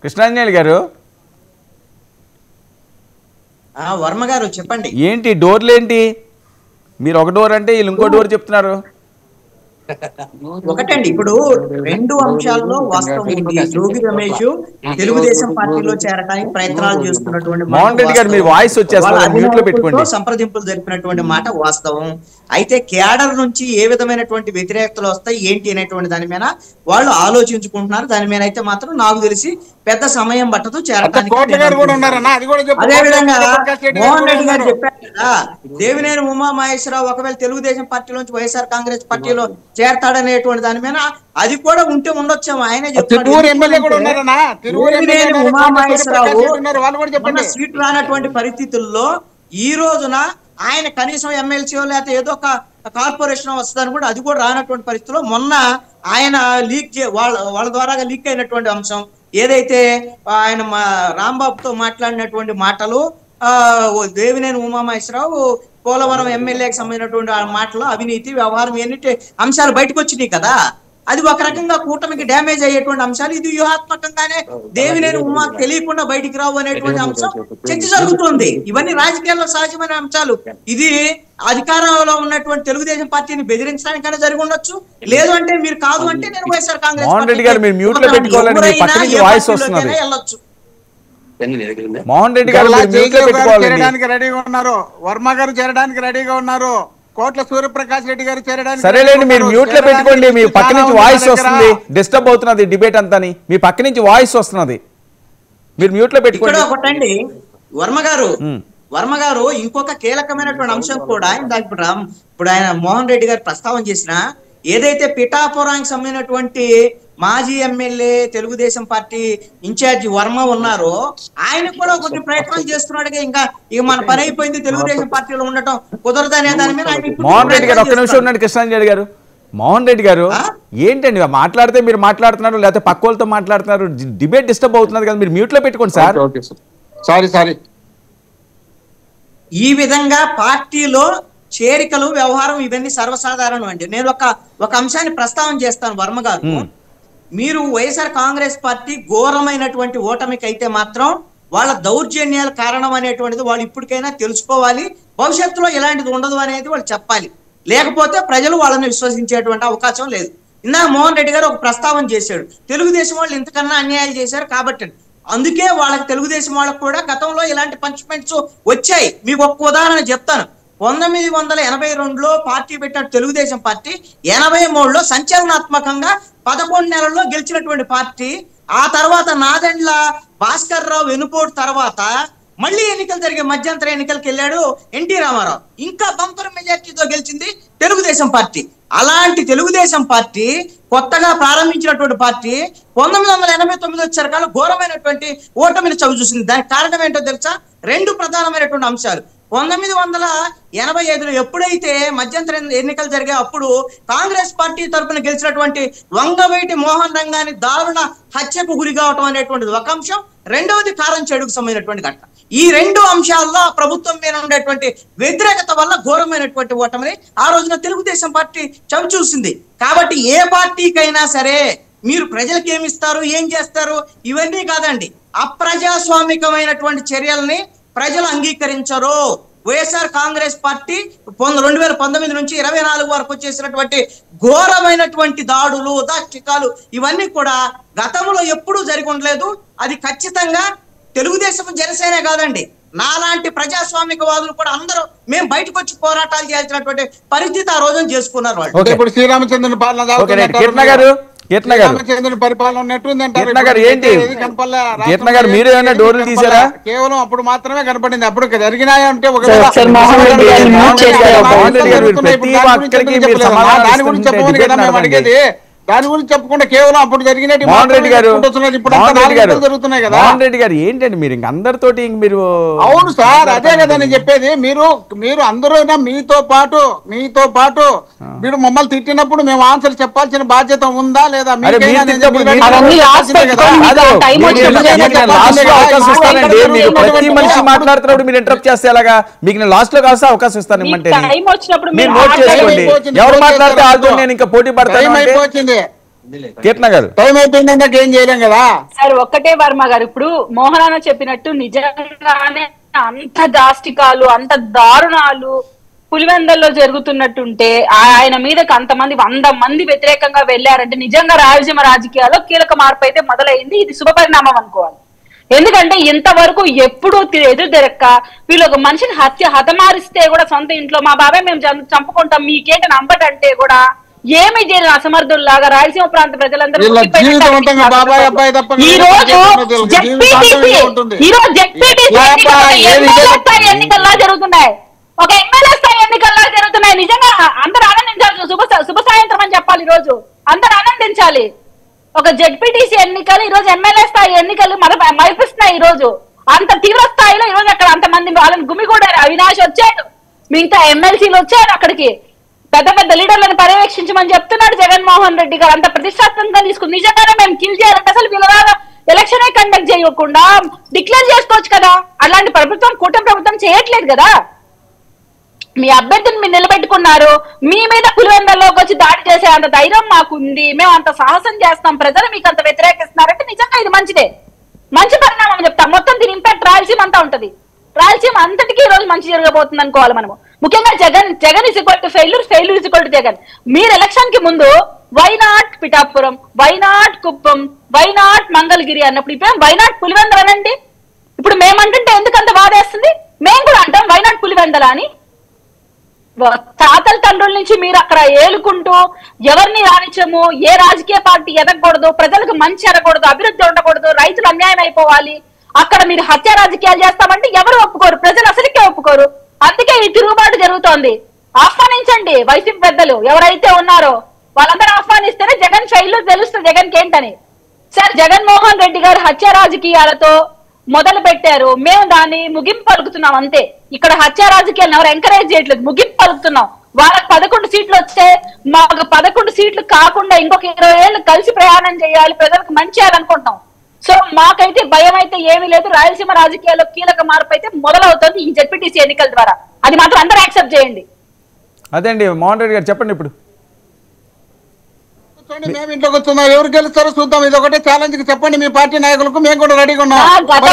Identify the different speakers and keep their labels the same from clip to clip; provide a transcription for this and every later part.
Speaker 1: కృష్ణాంజలి గారు
Speaker 2: వర్మ గారు చెప్పండి.
Speaker 1: ఏంటి డోర్లు ఏంటి? మీరు ఒక డోర్ అంటే వీళ్ళు ఇంకో డోర్ చెప్తున్నారు.
Speaker 2: ఒకటండి, ఇప్పుడు రెండు అంశాల్లో వాస్తవం ఉంది. జోగి రమేష్ తెలుగుదేశం పార్టీలో చేరడానికి ప్రయత్నాలు చేస్తున్నటువంటి
Speaker 1: మోహన్ రెడ్డి గారు మీరు వాయిస్ వచ్చేస్తారు,
Speaker 2: సంప్రదింపులు జరిపినటువంటి మాట వాస్తవం. అయితే క్యాడర్ నుంచి ఏ విధమైనటువంటి వ్యతిరేకతలు వస్తాయి ఏంటి అనేటువంటి దాని మీద వాళ్ళు ఆలోచించుకుంటున్నారు. దాని మీద అయితే మాత్రం నాకు తెలిసి పెద్ద సమయం పట్టదు చేరడానికి. అదేవిధంగా మోహన్ రెడ్డి గారు చెప్పారు కదా, దేవినేని ఉమామహేశ్వరరావు ఒకవేళ తెలుగుదేశం పార్టీలోంచి వైఎస్ఆర్ కాంగ్రెస్ పార్టీలో చేరతాడనేటువంటి దాని మీద అది కూడా ఉంటే ఉండొచ్చాము. ఆయనే చెప్తాడు ఉమామహేశ్వరరావు సీట్ రానటువంటి పరిస్థితుల్లో ఈ రోజున ఆయన కనీసం ఎమ్మెల్సీ లేకపోతే ఏదో ఒక కార్పొరేషన్ వస్తుందని కూడా అది కూడా రానటువంటి పరిస్థితుల్లో మొన్న ఆయన వాళ్ళ ద్వారా లీక్ అయినటువంటి అంశం ఏదైతే ఆయన రాంబాబుతో మాట్లాడినటువంటి మాటలు, దేవినేని ఉమామహేశ్వరరావు పోలవరం ఎమ్మెల్యేకి సంబంధించినటువంటి మాటలు, అవినీతి వ్యవహారం ఎన్నిటి అంశాలు బయటకు వచ్చినాయి కదా. అది ఒక రకంగా కూటమికి డ్యామేజ్ అయ్యేటువంటి అంశాలు. ఇది వ్యూహాత్మకంగానే దేవినేని ఉమాకు తెలియకుండా బయటికి రావు అనేటువంటి అంశం చర్చ జరుగుతుంది. ఇవన్నీ రాజకీయాల్లో సహజమైన అంశాలు. ఇది అధికారంలో ఉన్నటువంటి తెలుగుదేశం పార్టీని బెదిరించడానికైనా జరిగి ఉండొచ్చు, లేదు అంటే మీరు కాదు అంటే నేను వైఎస్ఆర్ కాంగ్రెస్ వెళ్ళొచ్చు.
Speaker 1: మోహన్ రెడ్డి గారు
Speaker 3: చేరడానికి రెడీగా ఉన్నారు, వర్మ గారు చేరడానికి రెడీగా ఉన్నారు, కోట్ల సూర్యప్రకాష్ రెడ్డి గారు చేరడానికి.
Speaker 1: సరేలేండి, మీరు మ్యూట్ లో పెట్టుకోండి. మీ పక్క నుంచి వాయిస్ వస్తుంది, డిస్టర్బ్ అవుతున్నది డిబేట్ అంతాని. మీ పక్క నుంచి వాయిస్ వస్తున్నది, మీరు మ్యూట్ లో పెట్టుకోండి.
Speaker 2: ఒకటండి వర్మ గారు ఇంకొక కీలకమైనటువంటి అంశం కూడా ఇప్పుడు ఆయన మోహన్ రెడ్డి గారు ప్రస్తావన చేసిన ఏదైతే పిఠాపురానికి సంబంధించినటువంటి మాజీ ఎమ్మెల్యే తెలుగుదేశం పార్టీ ఇన్ఛార్జి వర్మ ఉన్నారో ఆయన కూడా కొన్ని ప్రయత్నాలు చేస్తున్నాడుగా. ఇంకా మన పని అయిపోయింది, తెలుగుదేశం పార్టీలో ఉండటం కుదరదనే దాని మీద
Speaker 1: మోహన్ రెడ్డి గారు ఒక్క నిమిషం ఉన్నాడు. కృష్ణాంజలి గారు, మోహన్ రెడ్డి గారు ఏంటండి మాట్లాడితే మీరు మాట్లాడుతున్నారు, లేకపోతే పక్క వాళ్ళతో మాట్లాడుతున్నారు, డిబేట్ డిస్టర్బ్ అవుతున్నారు కదా, మీరు మ్యూట్ లో పెట్టుకోండి సార్.
Speaker 3: సారీ.
Speaker 2: ఈ విధంగా పార్టీలో చేరికలు వ్యవహారం ఇవన్నీ సర్వసాధారణం అండి. నేను ఒక అంశాన్ని ప్రస్తావన చేస్తాను వర్మ గారు. మీరు వైఎస్ఆర్ కాంగ్రెస్ పార్టీ ఘోరమైనటువంటి ఓటమికి అయితే మాత్రం వాళ్ళ దౌర్జన్యాల కారణం అనేటువంటిది వాళ్ళు ఇప్పటికైనా తెలుసుకోవాలి. భవిష్యత్తులో ఇలాంటిది ఉండదు అనేది వాళ్ళు చెప్పాలి, లేకపోతే ప్రజలు వాళ్ళని విశ్వసించేటువంటి అవకాశం లేదు. ఇందాక మోహన్ రెడ్డి గారు ఒక ప్రస్తావన చేశాడు, తెలుగుదేశం వాళ్ళు ఇంతకన్నా అన్యాయాలు చేశారు కాబట్టి అందుకే వాళ్ళకి తెలుగుదేశం వాళ్ళకు కూడా గతంలో ఇలాంటి పనిష్మెంట్స్ వచ్చాయి. మీకు ఒక్క ఉదాహరణ చెప్తాను. 1982లో పార్టీ పెట్టిన తెలుగుదేశం పార్టీ 83లో సంచలనాత్మకంగా 11 నెలల్లో గెలిచినటువంటి పార్టీ. ఆ తర్వాత నాదెండ్ల భాస్కర్ రావు వెనుపోటు తర్వాత మళ్ళీ ఎన్నికలు జరిగే మధ్యంతర ఎన్నికలకు వెళ్ళాడు ఎన్టీ రామారావు, ఇంకా బంపర్ మెజార్టీతో గెలిచింది తెలుగుదేశం పార్టీ. అలాంటి తెలుగుదేశం పార్టీ కొత్తగా ప్రారంభించినటువంటి పార్టీ 1989 వచ్చేసరికల్లా ఘోరమైనటువంటి ఓటమిని చవి చూసింది. దానికి కారణం ఏంటో తెలుసా? రెండు ప్రధానమైనటువంటి అంశాలు. 1985లో ఎప్పుడైతే మధ్యంతర ఎన్నికలు జరిగాయి అప్పుడు కాంగ్రెస్ పార్టీ తరఫున గెలిచినటువంటి వంగవీటి మోహన్ రంగాన్ని దారుణ హత్యకు గురి కావటం అనేటువంటిది ఒక అంశం. రెండవది కారం చెడుకు సంబంధించినటువంటి ఘటన. ఈ రెండు అంశాల్లో ప్రభుత్వం మీద ఉండేటువంటి వ్యతిరేకత వల్ల ఘోరమైనటువంటి ఓటమిని ఆ రోజున తెలుగుదేశం పార్టీ చవి చూసింది. కాబట్టి ఏ పార్టీకైనా సరే మీరు ప్రజలకు ఏమిస్తారు, ఏం చేస్తారు ఇవన్నీ కాదండి, అప్రజాస్వామికమైనటువంటి చర్యల్ని ప్రజలు అంగీకరించరు. వైఎస్ఆర్ కాంగ్రెస్ పార్టీ 2019 నుంచి 24 వరకు వచ్చేసినటువంటి ఘోరమైనటువంటి దాడులు, దాష్టికాలు ఇవన్నీ కూడా గతంలో ఎప్పుడూ జరిగి ఉండలేదు. అది ఖచ్చితంగా తెలుగుదేశం జనసేనే కాదండి, నాలాంటి ప్రజాస్వామికవాదులు కూడా అందరూ మేము బయటకు వచ్చి పోరాటాలు చేయాల్సినటువంటి పరిస్థితి ఆ రోజున చేసుకున్నారు వాళ్ళు.
Speaker 3: ఇప్పుడు శ్రీరామచంద్రుని కేవలం అప్పుడు మాత్రమే కనపడింది. అప్పుడు జరిగినాయంటే దాని గురించి చెప్పమని కదా మేము అడిగేది. దాని గురించి చెప్పకుండా కేవలం అప్పుడు జరిగినట్టు జరుగుతున్నాయి కదా.
Speaker 1: మోహన్ రెడ్డి గారు ఏంటండి మీరు ఇంక అందరితోటి మీరు?
Speaker 3: అవును సార్, అదే కదా నేను చెప్పేది. మీరు అందరూ మీతో పాటు మీరు మమ్మల్ని తిట్టినప్పుడు మేము ఆన్సర్ చెప్పాల్సిన బాధ్యత ఉందా లేదా?
Speaker 1: ప్రతి మనిషి మాట్లాడుతున్నప్పుడు మీరు ఇంటరప్ట్ చేస్తే ఎలాగా? మీకు నేను లాస్ట్ లో కాస్త అవకాశం ఇస్తాను ఇమ్మంటే మీరు నోట్ చేసుకోండి. ఎవరు మాట్లాడితే వాళ్ళతో నేను ఇంకా పోటీ పడతాను. కీర్తన గారు.
Speaker 3: టైం అయిపోయిందంటే ఏం చేయలేం కదా.
Speaker 4: సార్ ఒక్కటే వర్మ గారు, ఇప్పుడు మోహనాన చెప్పినట్టు నిజంగానే అంత దాష్టికాలు అంత దారుణాలు పులివెందల్లో జరుగుతున్నట్టుంటే ఆయన మీదకి అంతమంది 100 మంది వ్యతిరేకంగా వెళ్ళారంటే నిజంగా రాయలసీమ రాజకీయాల్లో కీలక మార్పు అయితే మొదలైంది. ఇది శుభ పరిణామం అనుకోవాలి. ఎందుకంటే ఇంతవరకు ఎప్పుడు ఎదురు తిరక్క వీళ్ళు ఒక మనిషిని హతమారిస్తే కూడా సొంత ఇంట్లో మా బాబాయ్ మేము చంపుకుంటాం మీకేంటి నంబటంటే కూడా ఏమీ చేయని అసమర్థుల్లాగా రాయలసీమ ప్రాంత ప్రజలందరూ ఈ రోజు ఎన్నికల్లా జరుగుతున్నాయి, ఒక ఎమ్మెల్యే స్థాయి ఎన్నికల్లా జరుగుతున్నాయి. నిజంగా అందరూ ఆనందించాలి. శుభ సాయంత్రం అని చెప్పాలి. ఈ రోజు అందరూ ఆనందించాలి. ఒక జెడ్పీటీసీ ఎన్నికలు, ఈ రోజు ఎమ్మెల్యే స్థాయి ఎన్నికలు మైపిస్తున్నాయి. ఈ రోజు అంత తీవ్ర స్థాయిలో ఈ రోజు అక్కడ అంతమంది వాళ్ళని గుమిగూడారు. అవినాష్ వచ్చాడు, మిగతా ఎమ్మెల్సీలు వచ్చారు, అక్కడికి పెద్ద పెద్ద లీడర్లను పర్యవేక్షించమని చెప్తున్నాడు జగన్మోహన్ రెడ్డి గారు. అంత ప్రతిష్టాత్మకంగా తీసుకుని నిజంగానే మేము కిల్ చేయాలంటే అసలు వీళ్ళ ఎలక్షన్ కండక్ట్ చేయకుండా డిక్లేర్ చేసుకోవచ్చు కదా. అలాంటి ప్రభుత్వం కూటమి ప్రభుత్వం చేయట్లేదు కదా. మీ అభ్యర్థిని మీరు నిలబెట్టుకున్నారు, మీ మీద పులివెందల్లోకి వచ్చి దాడి చేసే అంత ధైర్యం మాకుంది, మేము అంత సాహసం చేస్తాం, ప్రజలు మీకు అంత వ్యతిరేకిస్తున్నారంటే నిజంగా ఇది మంచిదే, మంచి పరిణామం చెప్తాం. మొత్తం దీని ఇంపాక్ట్ రాయలసీమ అంతా ఉంటది. రాయలసీమ అంతటికీ ఈ రోజు మంచి జరగబోతుంది అనుకోవాలి మనము. ముఖ్యంగా Jagan is equal to failure is equal to Jagan. మీరు ఎలక్షన్ కి ముందు why not Pithapuram, why not Kuppam, why not Mangalagiri అన్నప్పుడు ఇప్పుడు వైనాట్ పులివెందల అనండి. ఇప్పుడు మేమంటుంటే ఎందుకంత బాధేస్తుంది? మేము కూడా అంటాం వైనాట్ పులివెందల అని. తాతల తండ్రుల నుంచి మీరు అక్కడ ఏలుకుంటూ ఎవరిని రానిచ్చము, ఏ రాజకీయ పార్టీ ఎదగకూడదు, ప్రజలకు మంచి ఎరగకూడదు, అభివృద్ధి ఉండకూడదు, రైతులు అన్యాయం అయిపోవాలి, అక్కడ మీరు హత్య రాజకీయాలు చేస్తామంటే ఎవరు ఒప్పుకోరు, ప్రజలు అసలుకే ఒప్పుకోరు. అందుకే ఈ తిరుగుబాటు జరుగుతోంది. ఆహ్వానించండి వైసీపీ పెద్దలు ఎవరైతే ఉన్నారో వాళ్ళందరూ ఆహ్వానిస్తేనే జగన్ శైలు తెలుస్తుంది జగన్ ఏంటని. సార్ జగన్మోహన్ రెడ్డి గారు హత్య రాజకీయాలతో మొదలు పెట్టారు, మేము దాన్ని ముగింపు పలుకుతున్నాం అంతే. ఇక్కడ హత్య రాజకీయాలను ఎవరు ఎంకరేజ్ చేయట్లేదు, ముగింపు పలుకుతున్నాం. వాళ్ళకి 11 సీట్లు వస్తే మాకు 11 సీట్లు కాకుండా ఇంకొక 20 ఏళ్ళు కలిసి ప్రయాణం చేయాలి, ప్రజలకు మంచి చేయాలనుకుంటున్నాం. సో మాకైతే భయం అయితే ఏమీ లేదు. రాయలసీమ రాజకీయాల్లో కీలక మార్పు అయితే మొదలవుతుంది ఈ జెడ్పీటీసీ ఎన్నికల ద్వారా. అది మాత్రం అందరూ యాక్సెప్ట్ చేయండి.
Speaker 1: అదే అండి మోహన్ రెడ్డి గారు చెప్పండి. ఇప్పుడు
Speaker 3: మేము ఇంట్లోకి వస్తున్నాం, ఎవరు గెలుస్తారో చూద్దాం. ఇది ఒకటే ఛాలెంజ్ కి చెప్పండి మీ పార్టీ నాయకులకు, మేము కూడా రెడీగా ఉన్నాం.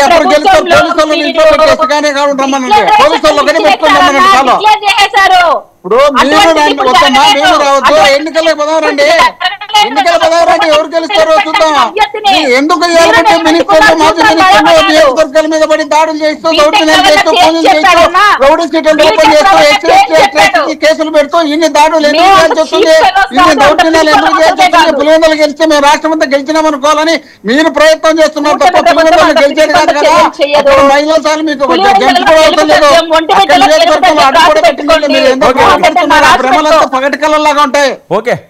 Speaker 3: ఎప్పుడు గెలుస్తారు? పోలీసు వాళ్ళు ఇంట్లో పెట్టేసి రమ్మనండి, పోలీసు వాళ్ళు ఒకటి పెట్టుకుని రమ్మనండి చాలు. ఇప్పుడు మీరు దాన్ని వద్దమ్మా, మేము రావద్దు, ఎన్నికలకు పదవరండి, ఎన్నికల పదవరండి, ఎవరు గెలుస్తారో చూద్దాం. ఎందుకు ఇవ్వాలంటే మినిస్టర్లు, మాజీ మినిస్టర్లు నియోజకవర్గాల మీద పడి దాడులు చేస్తూ, దౌర్జన్యాలు చేస్తూ, పూజలు చేస్తూ, రౌడీ సీట్లను ఓపెన్ చేస్తూ, ఎక్స్ట్రా కేసులు పెడుతూ ఇన్ని దాడులు ఎందుకు చేయాల్సి వస్తుంది? ఇన్ని దౌర్జన్యాలు ఎందుకు చేయాల్సి వస్తుంది? పులివెందులు గెలిస్తే మేము రాష్ట్రం అంతా గెలిచినాం అనుకోవాలని మీరు ప్రయత్నం చేస్తున్నారు తప్ప పులివెందులు గెలిచేది కాదు కదా. మహిళల సార్లు మీకు గెలుచుకోవడం లేదు, నియోజకవర్గంలో అడ్డు కూడా పెట్టింది. మీరు ఎందుకు భ్రమలంతా పగటి కళ్ళలాగా ఉంటాయి.
Speaker 1: ఓకే.